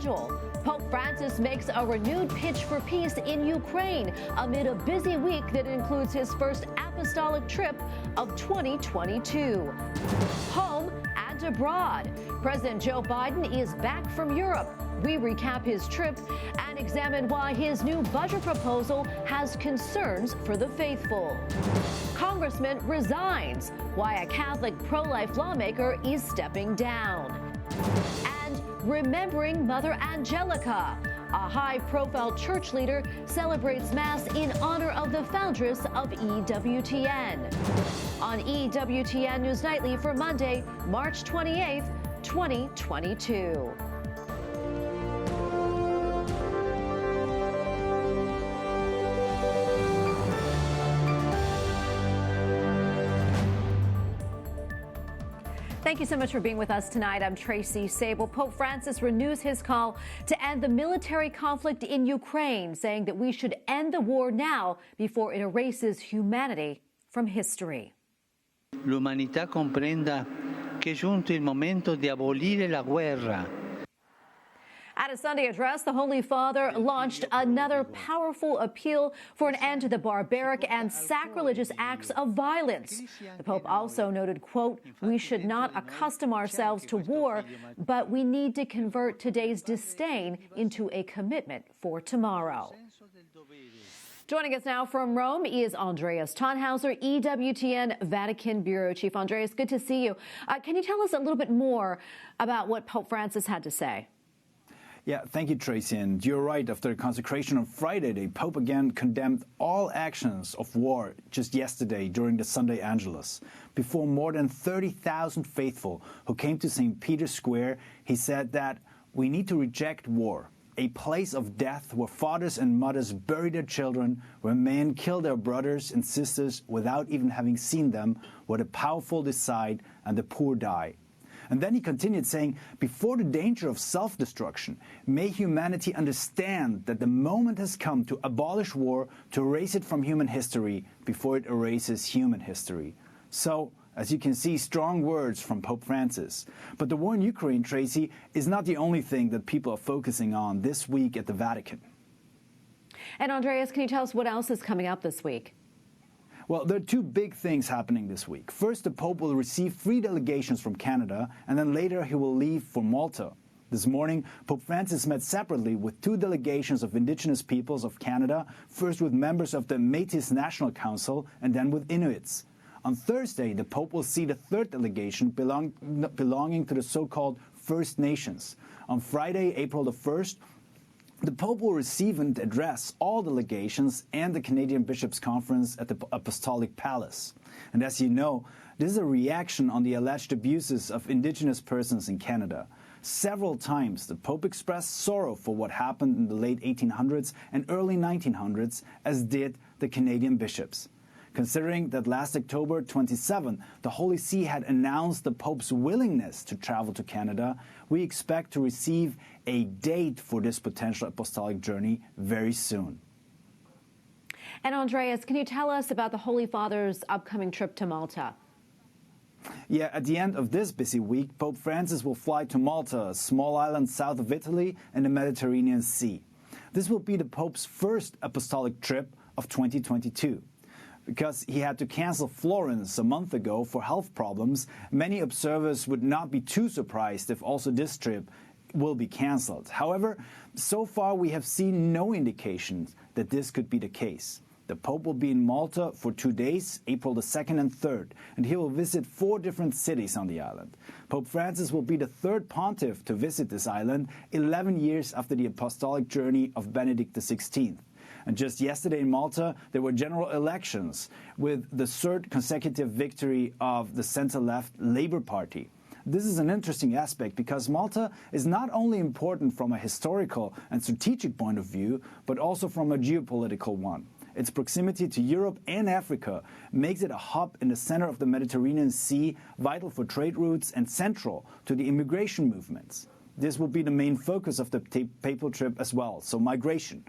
schedule. Pope Francis makes a renewed pitch for peace in Ukraine amid a busy week that includes his first apostolic trip of 2022. Home and abroad. President Joe Biden is back from Europe. We recap his trip and examine why his new budget proposal has concerns for the faithful. Congressman resigns, why a Catholic pro-life lawmaker is stepping down. And remembering Mother Angelica. A high-profile church leader celebrates Mass in honor of the foundress of EWTN. On EWTN News Nightly for Monday, March 28th, 2022. Thank you so much for being with us tonight. I'm Tracy Sabol. Pope Francis renews his call to end the military conflict in Ukraine, saying that we should end the war now before it erases humanity from history. L'umanità comprenda che è giunto il momento di abolire la guerra. At a Sunday address, the Holy Father launched another powerful appeal for an end to the barbaric and sacrilegious acts of violence. The Pope also noted, quote, "We should not accustom ourselves to war, but we need to convert today's disdain into a commitment for tomorrow." Joining us now from Rome is Andreas Tannhauser, EWTN Vatican Bureau Chief. Andreas, good to see you. Can you tell us a little bit more about what Pope Francis had to say? Yeah, thank you, Tracy. And you're right. After the consecration on Friday, the Pope again condemned all actions of war just yesterday during the Sunday Angelus. Before more than 30,000 faithful who came to St. Peter's Square, he said that we need to reject war, a place of death where fathers and mothers bury their children, where men kill their brothers and sisters without even having seen them, where the powerful decide and the poor die. And then he continued saying, before the danger of self-destruction, may humanity understand that the moment has come to abolish war, to erase it from human history before it erases human history. So, as you can see, strong words from Pope Francis. But the war in Ukraine, Tracy, is not the only thing that people are focusing on this week at the Vatican. And Andreas, can you tell us what else is coming up this week? Well, there are two big things happening this week. First, the Pope will receive 3 delegations from Canada, and then later he will leave for Malta. This morning, Pope Francis met separately with 2 delegations of Indigenous peoples of Canada, first with members of the Métis National Council and then with Inuits. On Thursday, the Pope will see the 3rd delegation belonging to the so-called First Nations. On Friday, April the 1st, the Pope will receive and address all delegations and the Canadian Bishops' Conference at the Apostolic Palace. And as you know, this is a reaction on the alleged abuses of Indigenous persons in Canada. Several times, the Pope expressed sorrow for what happened in the late 1800s and early 1900s, as did the Canadian bishops. Considering that last October 27, the Holy See had announced the Pope's willingness to travel to Canada, we expect to receive a date for this potential apostolic journey very soon. And Andreas, can you tell us about the Holy Father's upcoming trip to Malta? Yeah, at the end of this busy week, Pope Francis will fly to Malta, a small island south of Italy in the Mediterranean Sea. This will be the Pope's first apostolic trip of 2022. Because he had to cancel Florence a month ago for health problems, many observers would not be too surprised if also this trip will be cancelled. However, so far we have seen no indications that this could be the case. The Pope will be in Malta for 2 days, April the 2nd and 3rd, and he will visit 4 different cities on the island. Pope Francis will be the 3rd pontiff to visit this island, 11 years after the apostolic journey of Benedict XVI. And just yesterday in Malta, there were general elections with the 3rd consecutive victory of the center-left Labour Party. This is an interesting aspect because Malta is not only important from a historical and strategic point of view, but also from a geopolitical one. Its proximity to Europe and Africa makes it a hub in the center of the Mediterranean Sea, vital for trade routes and central to the immigration movements. This will be the main focus of the papal trip as well, so migration.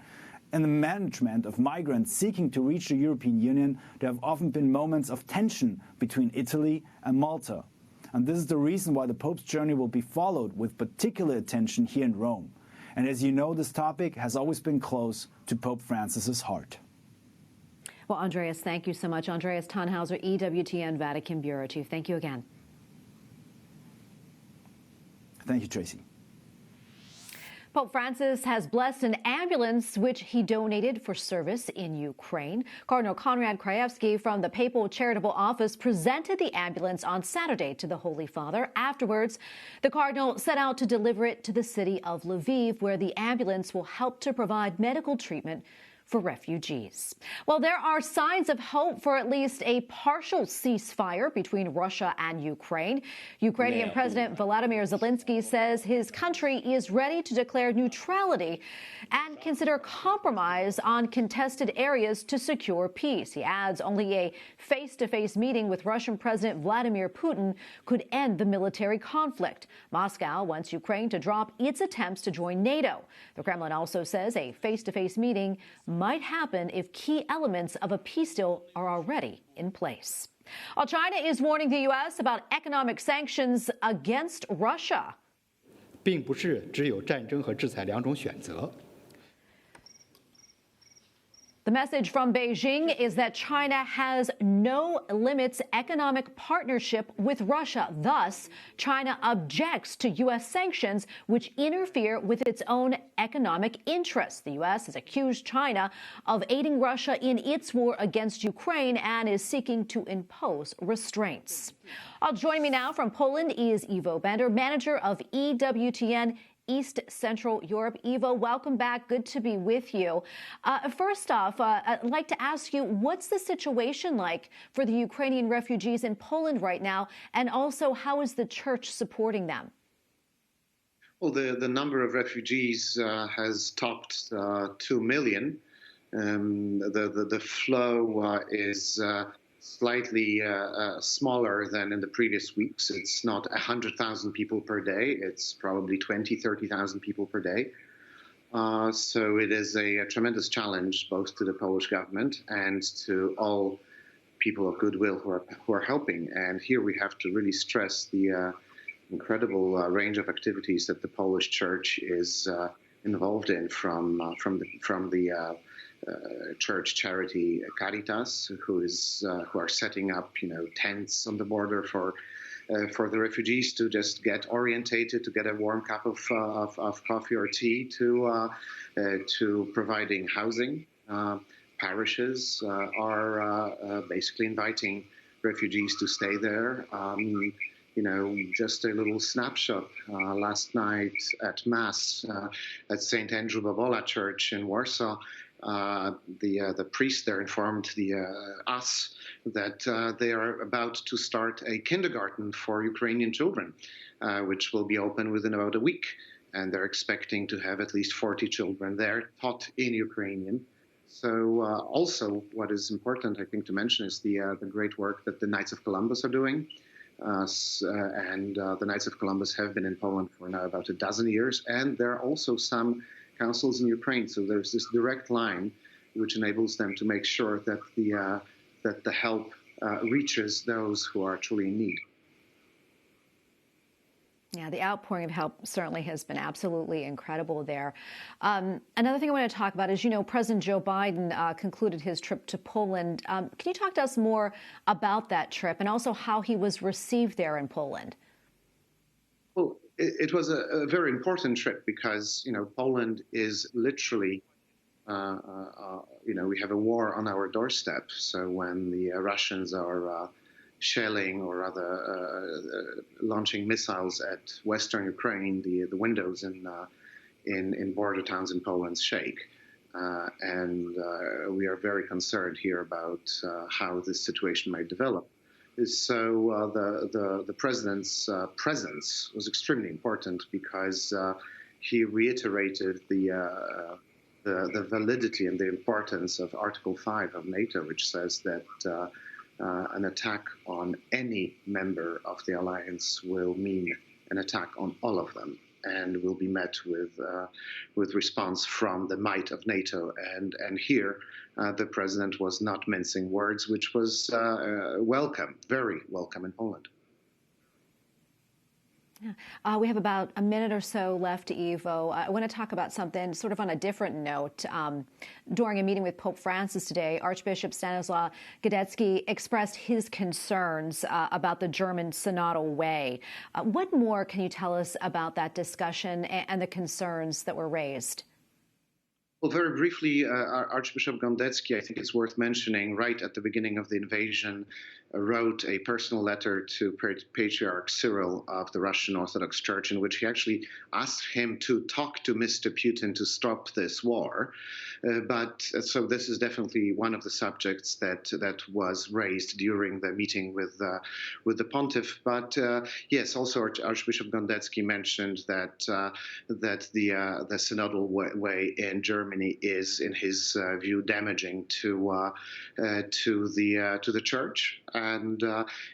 And the management of migrants seeking to reach the European Union, there have often been moments of tension between Italy and Malta. And this is the reason why the Pope's journey will be followed with particular attention here in Rome. And as you know, this topic has always been close to Pope Francis's heart. Well, Andreas, thank you so much. Andreas Tannhauser, EWTN Vatican Bureau Chief. Thank you again. Thank you, Tracy. Pope Francis has blessed an ambulance which he donated for service in Ukraine. Cardinal Konrad Krajewski from the Papal Charitable Office presented the ambulance on Saturday to the Holy Father. Afterwards, the cardinal set out to deliver it to the city of Lviv, where the ambulance will help to provide medical treatment for refugees. Well, there are signs of hope for at least a partial ceasefire between Russia and Ukraine. Ukrainian President Volodymyr Zelinsky says his country is ready to declare neutrality and consider compromise on contested areas to secure peace. He adds only a face-to-face meeting with Russian President Vladimir Putin could end the military conflict. Moscow wants Ukraine to drop its attempts to join NATO. The Kremlin also says a face-to-face meeting might happen if key elements of a peace deal are already in place. While China is warning the U.S. about economic sanctions against Russia. 并不是只有战争和制裁两种选择。 The message from Beijing is that China has no limits economic partnership with Russia. Thus, China objects to U.S. sanctions which interfere with its own economic interests. The U.S. has accused China of aiding Russia in its war against Ukraine and is seeking to impose restraints. Joining me now from Poland is Ivo Bender, manager of EWTN East Central Europe. Ivo, welcome back. Good to be with you. First off, I'd like to ask you, what's the situation like for the Ukrainian refugees in Poland right now? And also, how is the church supporting them? Well, the number of refugees has topped 2 million. The flow is slightly smaller than in the previous weeks. It's not 100,000 people per day. It's probably 20, 30,000 people per day. So it is a tremendous challenge both to the Polish government and to all people of goodwill who are helping. And here we have to really stress the incredible range of activities that the Polish Church is involved in, from the church charity Caritas, who are setting up tents on the border for the refugees to just get orientated, to get a warm cup of coffee or tea, to providing housing. Parishes are basically inviting refugees to stay there. Just a little snapshot last night at Mass at St. Andrew Babola Church in Warsaw. The priest there informed us that they are about to start a kindergarten for Ukrainian children, which will be open within about a week. And they're expecting to have at least 40 children there taught in Ukrainian. So also what is important, I think, to mention is the great work that the Knights of Columbus are doing. The Knights of Columbus have been in Poland for now about a dozen years. And there are also some councils in Ukraine. So there's this direct line which enables them to make sure that the help reaches those who are truly in need. Yeah, the outpouring of help certainly has been absolutely incredible there. Another thing I want to talk about is, President Joe Biden concluded his trip to Poland. Can you talk to us more about that trip and also how he was received there in Poland? Well, it was a very important trip because, Poland is literally, we have a war on our doorstep. So when the Russians are shelling or rather launching missiles at Western Ukraine, the windows in border towns in Poland shake. And we are very concerned here about how this situation might develop. So the president's presence was extremely important because he reiterated the validity and the importance of Article 5 of NATO, which says that an attack on any member of the alliance will mean an attack on all of them, and will be met with response from the might of NATO. And here, the president was not mincing words, which was welcome, very welcome in Poland. We have about a minute or so left, Ivo. I want to talk about something sort of on a different note. During a meeting with Pope Francis today, Archbishop Stanislaw Gadecki expressed his concerns about the German synodal way. What more can you tell us about that discussion and the concerns that were raised? Well, very briefly, Archbishop Gondecki, I think it's worth mentioning, right at the beginning of the invasion, wrote a personal letter to Patriarch Cyril of the Russian Orthodox Church, in which he actually asked him to talk to Mr. Putin to stop this war. So this is definitely one of the subjects that was raised during the meeting with the Pontiff. But yes, also Archbishop Gondecki mentioned that the synodal way in Germany is, in his view, damaging to the Church. And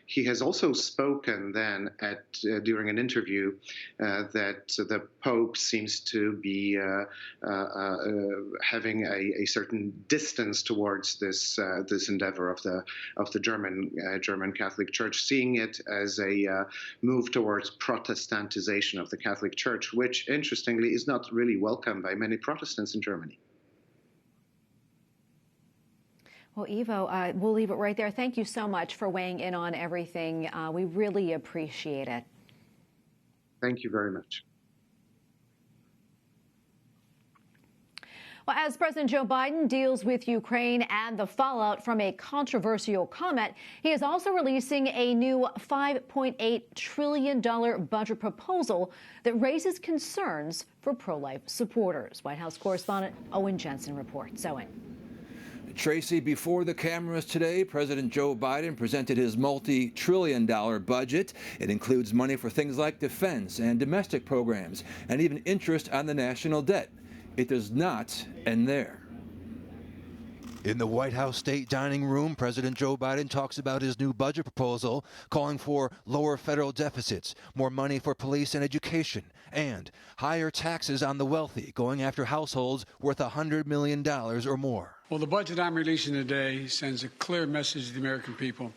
he has also spoken then during an interview that the Pope seems to be having a certain distance towards this endeavor of the German Catholic Church, seeing it as a move towards Protestantization of the Catholic Church, which interestingly is not really welcomed by many Protestants in Germany. Well, Ivo, we'll leave it right there. Thank you so much for weighing in on everything. We really appreciate it. Thank you very much. Well, as President Joe Biden deals with Ukraine and the fallout from a controversial comment, he is also releasing a new $5.8 trillion budget proposal that raises concerns for pro-life supporters. White House correspondent Owen Jensen reports. Owen. Tracy, before the cameras today, President Joe Biden presented his multi-trillion-dollar budget. It includes money for things like defense and domestic programs, and even interest on the national debt. It does not end there. In the White House State Dining Room, President Joe Biden talks about his new budget proposal, calling for lower federal deficits, more money for police and education, and higher taxes on the wealthy, going after households worth $100 million or more. Well, the budget I'm releasing today sends a clear message to the American people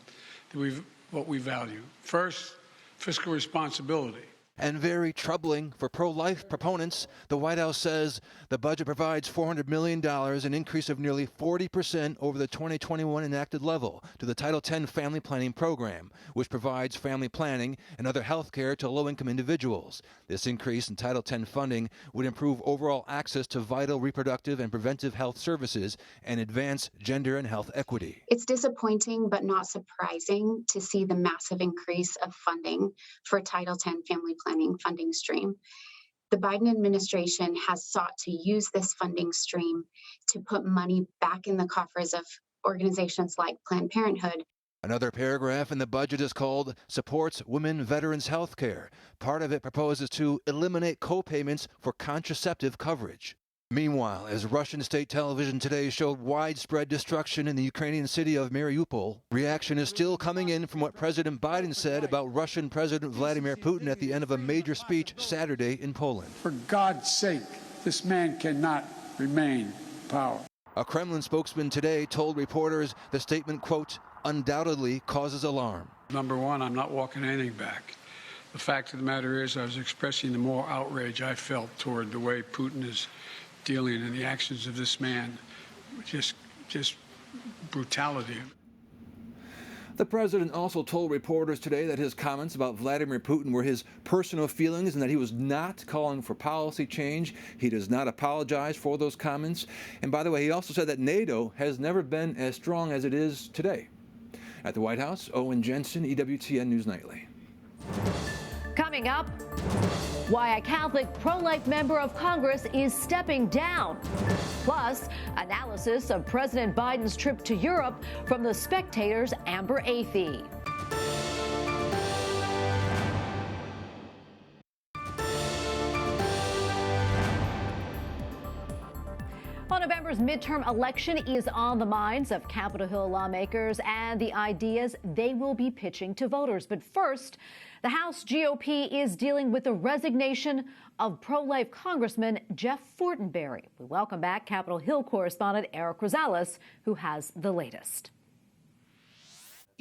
that what we value. First, fiscal responsibility. And very troubling for pro-life proponents, the White House says the budget provides $400 million, an increase of nearly 40% over the 2021 enacted level, to the Title X Family Planning Program, which provides family planning and other health care to low-income individuals. This increase in Title X funding would improve overall access to vital reproductive and preventive health services and advance gender and health equity. It's disappointing but not surprising to see the massive increase of funding for Title X Family Planning funding stream. The Biden administration has sought to use this funding stream to put money back in the coffers of organizations like Planned Parenthood. Another paragraph in the budget is called Supports Women Veterans Health Care. Part of it proposes to eliminate co-payments for contraceptive coverage. Meanwhile, as Russian state television today showed widespread destruction in the Ukrainian city of Mariupol, reaction is still coming in from what President Biden said about Russian President Vladimir Putin at the end of a major speech Saturday in Poland. For God's sake, this man cannot remain in power. A Kremlin spokesman today told reporters the statement, quote, undoubtedly causes alarm. Number one, I'm not walking anything back. The fact of the matter is I was expressing the moral outrage I felt toward the way Putin is dealing in the actions of this man, just brutality. The president also told reporters today that his comments about Vladimir Putin were his personal feelings and that he was not calling for policy change. He does not apologize for those comments. And by the way, he also said that NATO has never been as strong as it is today. At the White House, Owen Jensen, EWTN News Nightly. Coming up, why a Catholic pro-life member of Congress is stepping down. Plus, analysis of President Biden's trip to Europe from the Spectator's Amber Athey. Well, November's midterm election is on the minds of Capitol Hill lawmakers and the ideas they will be pitching to voters. But first, the House GOP is dealing with the resignation of pro-life Congressman Jeff Fortenberry. We welcome back Capitol Hill correspondent Eric Rosales, who has the latest.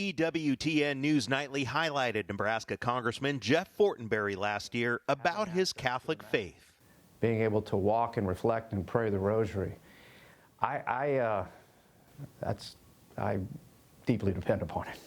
EWTN News Nightly highlighted Nebraska Congressman Jeff Fortenberry last year about his Catholic faith. Being able to walk and reflect and pray the rosary, I deeply depend upon it.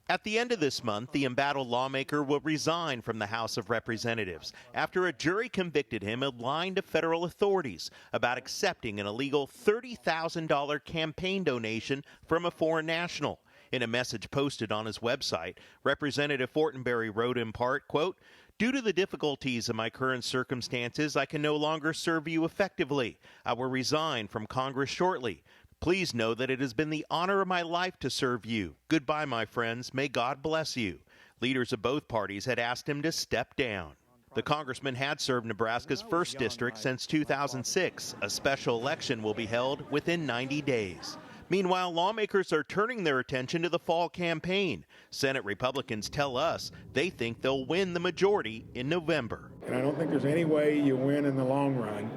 At the end of this month, the embattled lawmaker will resign from the House of Representatives after a jury convicted him of lying to federal authorities about accepting an illegal $30,000 campaign donation from a foreign national. In a message posted on his website, Representative Fortenberry wrote in part, quote, "Due to the difficulties of my current circumstances, I can no longer serve you effectively. I will resign from Congress shortly. Please know that it has been the honor of my life to serve you. Goodbye, my friends. May God bless you." Leaders of both parties had asked him to step down. The congressman had served Nebraska's 1st district since 2006. A special election will be held within 90 days. Meanwhile, lawmakers are turning their attention to the fall campaign. Senate Republicans tell us they think they'll win the majority in November. And I don't think there's any way you win in the long run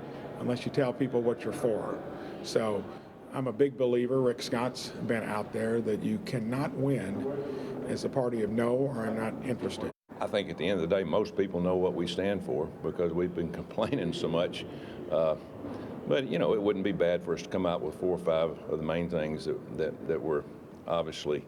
unless you tell people what you're for. So I'm a big believer, Rick Scott's been out there, that you cannot win as a party of no or I'm not interested. I think at the end of the day, most people know what we stand for because we've been complaining so much. But, you know, it wouldn't be bad for us to come out with 4 or 5 of the main things that we're obviously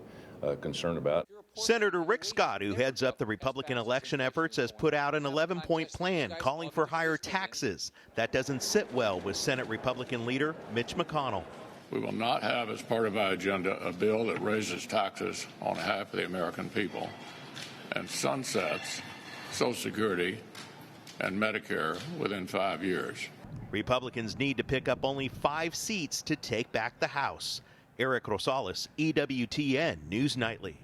concerned about. Senator Rick Scott, who heads up the Republican election efforts, has put out an 11-point plan calling for higher taxes. That doesn't sit well with Senate Republican leader Mitch McConnell. We will not have as part of our agenda a bill that raises taxes on half of the American people and sunsets Social Security and Medicare within 5 years. Republicans need to pick up only 5 seats to take back the House. Eric Rosales, EWTN News Nightly.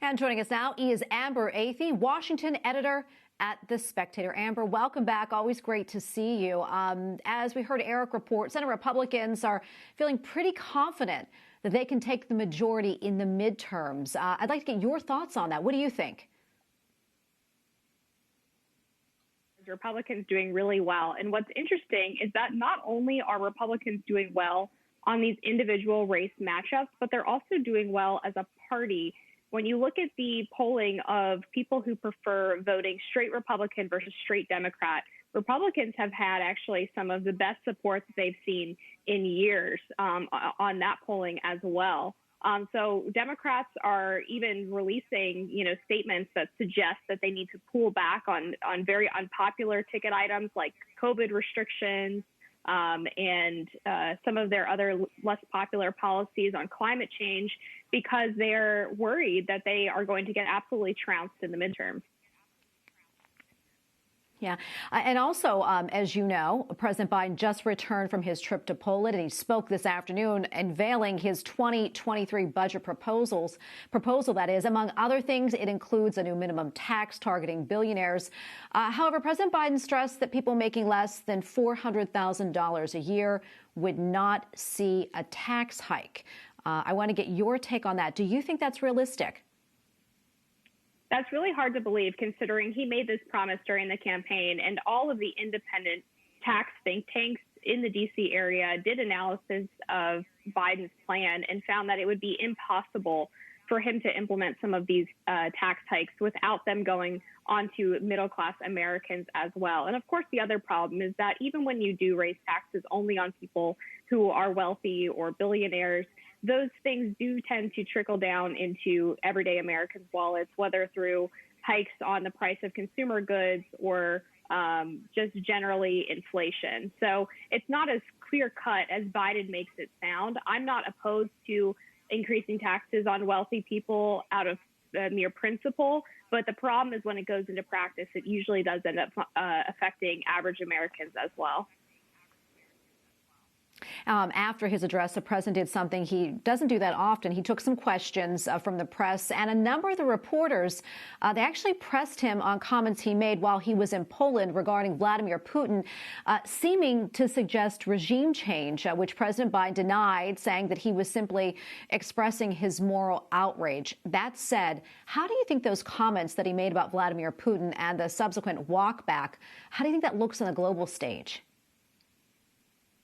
And joining us now is Amber Athey, Washington editor at The Spectator. Amber, welcome back. Always great to see you. As we heard Eric report, Senate Republicans are feeling pretty confident that they can take the majority in the midterms. I'd like to get your thoughts on that. What do you think? Republicans doing really well. And what's interesting is that not only are Republicans doing well on these individual race matchups, but they're also doing well as a party. When you look at the polling of people who prefer voting straight Republican versus straight Democrat, Republicans have had actually some of the best support that they've seen in years on that polling as well. So Democrats are even releasing, statements that suggest that they need to pull back on very unpopular ticket items like COVID restrictions and some of their other less popular policies on climate change because they're worried that they are going to get absolutely trounced in the midterms. Yeah. And also, as you know, President Biden just returned from his trip to Poland, and he spoke this afternoon unveiling his 2023 budget proposal, that is. Among other things, it includes a new minimum tax targeting billionaires. However, President Biden stressed that people making less than $400,000 a year would not see a tax hike. I want to get your take on that. Do you think that's realistic? That's really hard to believe, considering he made this promise during the campaign, and all of the independent tax think tanks in the D.C. area did analysis of Biden's plan and found that it would be impossible for him to implement some of these tax hikes without them going onto middle-class Americans as well. And of course, the other problem is that even when you do raise taxes only on people who are wealthy or billionaires, those things do tend to trickle down into everyday Americans' wallets, whether through hikes on the price of consumer goods or just generally inflation. So it's not as clear-cut as Biden makes it sound. I'm not opposed to increasing taxes on wealthy people out of mere principle, but the problem is when it goes into practice, it usually does end up affecting average Americans as well. After his address, the president did something he doesn't do that often. He took some questions from the press, and a number of the reporters, they actually pressed him on comments he made while he was in Poland regarding Vladimir Putin, seeming to suggest regime change, which President Biden denied, saying that he was simply expressing his moral outrage. That said, how do you think those comments that he made about Vladimir Putin and the subsequent walk back, how do you think that looks on the global stage?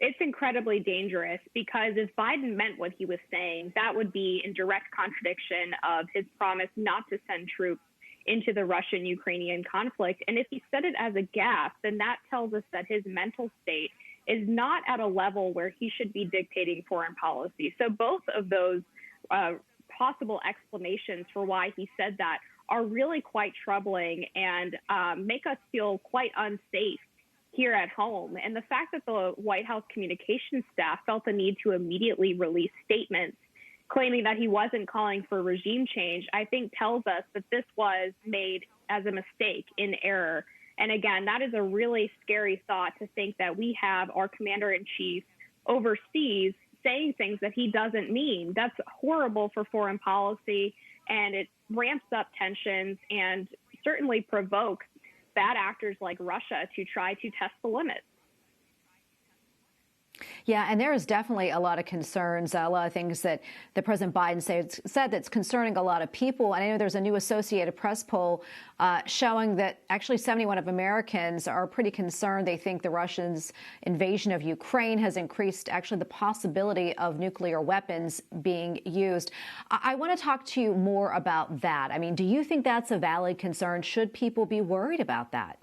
it's incredibly dangerous, because if Biden meant what he was saying, that would be in direct contradiction of his promise not to send troops into the Russian-Ukrainian conflict. And if he said it as a gaffe, then that tells us that his mental state is not at a level where he should be dictating foreign policy. So both of those possible explanations for why he said that are really quite troubling and make us feel quite unsafe here at home. And the fact that the White House communications staff felt the need to immediately release statements claiming that he wasn't calling for regime change, I think tells us that this was made as a mistake, in error. And again, that is a really scary thought, to think that we have our commander-in-chief overseas saying things that he doesn't mean. That's horrible for foreign policy, and it ramps up tensions and certainly provokes bad actors like Russia to try to test the limits. Yeah, and there is definitely a lot of concerns, a lot of things that President Biden said that's concerning a lot of people. And I know there's a new Associated Press poll showing that actually 71% of Americans are pretty concerned. They think the Russians' invasion of Ukraine has increased actually the possibility of nuclear weapons being used. I want to talk to you more about that. I mean, do you think that's a valid concern? Should people be worried about that?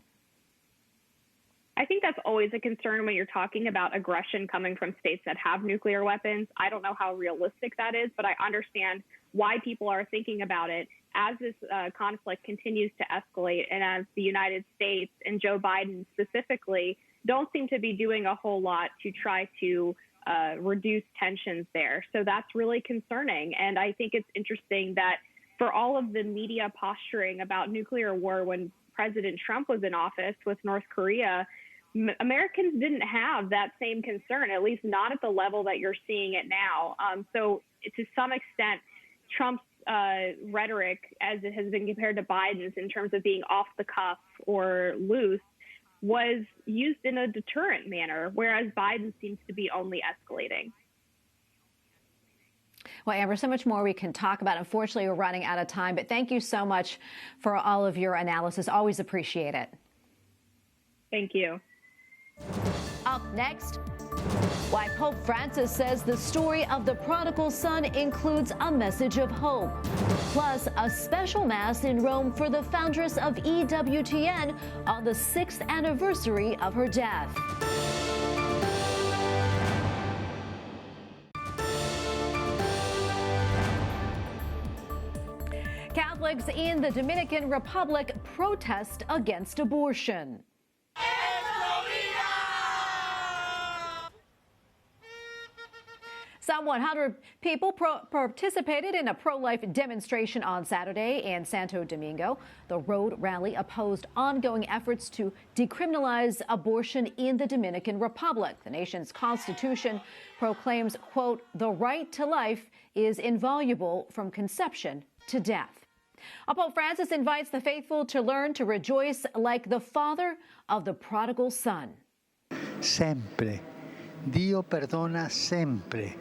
I think that's always a concern when you're talking about aggression coming from states that have nuclear weapons. I don't know how realistic that is, but I understand why people are thinking about it as this conflict continues to escalate, and as the United States and Joe Biden specifically don't seem to be doing a whole lot to try to reduce tensions there. So that's really concerning. And I think it's interesting that for all of the media posturing about nuclear war when President Trump was in office with North Korea, Americans didn't have that same concern, at least not at the level that you're seeing it now. So to some extent, Trump's rhetoric, as it has been compared to Biden's in terms of being off the cuff or loose, was used in a deterrent manner, whereas Biden seems to be only escalating. Well, Amber, so much more we can talk about. Unfortunately, we're running out of time, but thank you so much for all of your analysis. Always appreciate it. Thank you. Up next, why Pope Francis says the story of the prodigal son includes a message of hope. Plus, a special mass in Rome for the foundress of EWTN on the 6th anniversary of her death. Catholics in the Dominican Republic protest against abortion. Some 100 people participated in a pro-life demonstration on Saturday in Santo Domingo. The road rally opposed ongoing efforts to decriminalize abortion in the Dominican Republic. The nation's constitution proclaims, quote, "The right to life is inviolable from conception to death." Pope Francis invites the faithful to learn to rejoice like the father of the prodigal son. Sempre. Dio perdona sempre.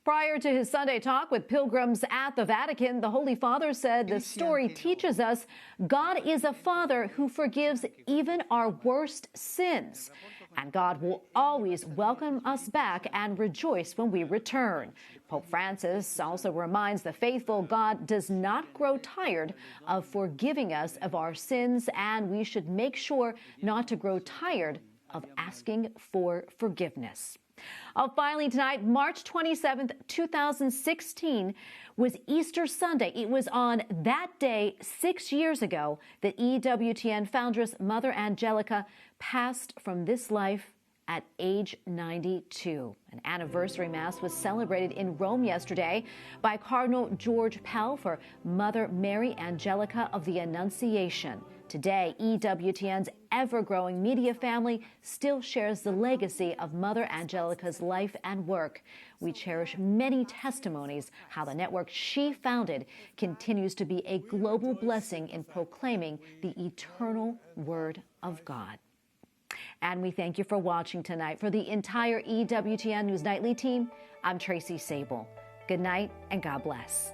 Prior to his Sunday talk with pilgrims at the Vatican, the Holy Father said the story teaches us God is a father who forgives even our worst sins. And God will always welcome us back and rejoice when we return. Pope Francis also reminds the faithful God does not grow tired of forgiving us of our sins, and we should make sure not to grow tired of asking for forgiveness. Finally tonight, March 27th, 2016 was Easter Sunday. It was on that day 6 years ago that EWTN foundress Mother Angelica passed from this life at age 92. An anniversary mass was celebrated in Rome yesterday by Cardinal George Pell for Mother Mary Angelica of the Annunciation. Today, EWTN's ever-growing media family still shares the legacy of Mother Angelica's life and work. We cherish many testimonies how the network she founded continues to be a global blessing in proclaiming the eternal Word of God. And we thank you for watching tonight. For the entire EWTN News Nightly team, I'm Tracy Sabol. Good night and God bless.